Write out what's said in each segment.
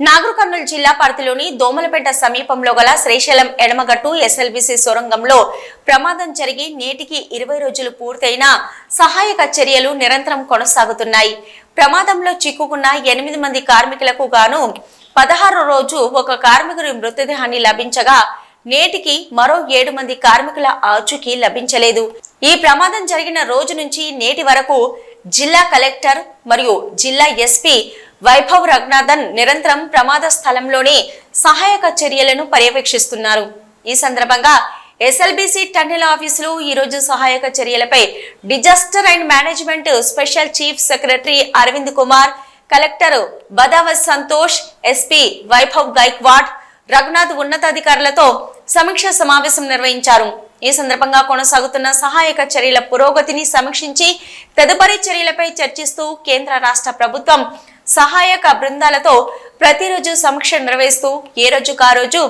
నాగర్ కర్నూలు జిల్లా పరిధిలోని దోమలపేట సమీపంలో గల శ్రీశైలం ఎడమగట్టు ఎస్ఎల్బీసీ సొరంగంలో ప్రమాదం జరిగి నేటికి 20 రోజులు పూర్తయినా సహాయక చర్యలు నిరంతరం కొనసాగుతున్నాయి. ప్రమాదంలో చిక్కుకున్న 8 మంది కార్మికులకు గాను 16వ రోజు ఒక కార్మికుడి మృతదేహాన్ని లభించగా నేటికి మరో 7 మంది కార్మికుల ఆచూకీ లభించలేదు. ఈ ప్రమాదం జరిగిన రోజు నుంచి నేటి వరకు జిల్లా కలెక్టర్ మరియు జిల్లా ఎస్పీ వైభవ్ రఘునాథన్ నిరంతరం ప్రమాద స్థలంలోనే సహాయక చర్యలను పర్యవేక్షిస్తున్నారు. ఈ సందర్భంగా ఎస్ఎల్బీసీ టన్నెల్ ఆఫీసులో ఈ రోజు సహాయక చర్యలపై disaster and management special chief secretary Arvind Kumar, collector Badavath Santosh, SP Vaibhav Gaikwad, Raghunath ఉన్నతాధికారులతో సమీక్ష సమావేశం నిర్వహించారు. ఈ సందర్భంగా కొనసాగుతున్న సహాయక చర్యల పురోగతిని సమీక్షించి తదుపరి చర్యలపై చర్చిస్తూ కేంద్ర రాష్ట్ర ప్రభుత్వం సహాయక బృందాలతో ప్రతిరోజు సమీక్ష నిర్వహిస్తూ ఏ రోజుకా రోజు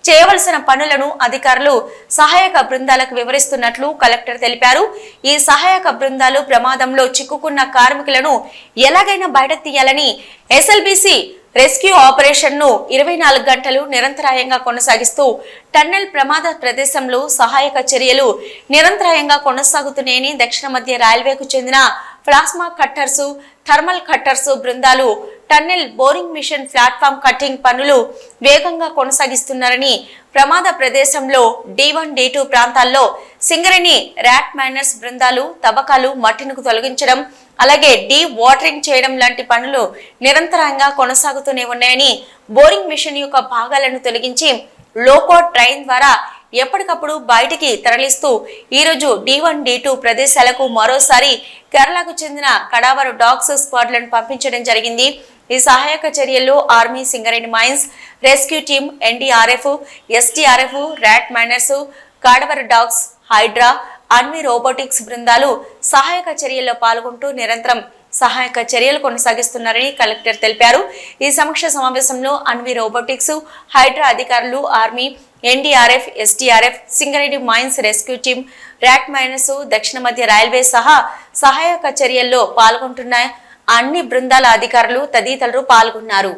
చేయవలసిన పనులను అధికారులు సహాయక బృందాలకు వివరిస్తున్నట్లు కలెక్టర్ తెలిపారు. ఈ సహాయక బృందాలు ప్రమాదంలో చిక్కుకున్న కార్మికులను ఎలాగైనా బయటకు తీయాలని ఎస్ఎల్బీసీ రెస్క్యూ ఆపరేషన్ ను 24 గంటలు నిరంతరాయంగా కొనసాగిస్తూ టన్నెల్ ప్రమాద ప్రదేశంలో సహాయక చర్యలు నిరంతరాయంగా కొనసాగుతున్నాయని దక్షిణ మధ్య రైల్వేకు చెందిన ప్లాస్మా కట్టర్స్, థర్మల్ కట్టర్స్ బృందాలు tunnel boring machine platform cutting పనులు వేగంగా కొనసాగిస్తున్నారని, ప్రమాద ప్రదేశంలో D1, D2 ప్రాంతాల్లో సింగరేణి ర్యాట్ మైనర్స్ బృందాలు తవ్వకాలు మట్టిని తొలగించడం, అలాగే వాటరింగ్ చేయడం లాంటి పనులు నిరంతరంగా కొనసాగుతూనే ఉన్నాయని, బోరింగ్ మిషన్ యొక్క భాగాలను తొలగించి లోకో ట్రైన్ ద్వారా ఎప్పటికప్పుడు బయటికి తరలిస్తూ ఈరోజు D1, D2 ప్రదేశాలకు మరోసారి కేరళకు చెందిన కడావరు డాగ్స్ స్క్వాడ్లను పంపించడం జరిగింది. ఈ సహాయక చర్యల్లో army, Singareni mines rescue team, NDRF, SDRF, rat miners, cadaver dogs, HYDRAA, Anvi robotics బృందాలు సహాయక చర్యల్లో పాల్గొంటూ నిరంతరం సహాయక చర్యలు కొనసాగిస్తున్నారని కలెక్టర్ తెలిపారు. ఈ సమీక్ష సమావేశంలో అన్వి రోబోటిక్స్, హైడ్రా అధికారులు, army, NDRF, SDRF, Singareni mines rescue team, rat miners, దక్షిణ మధ్య రైల్వే సహా సహాయక చర్యల్లో పాల్గొంటున్న అన్ని బృందాల అధికారులు తదితరులు పాల్గొన్నారు.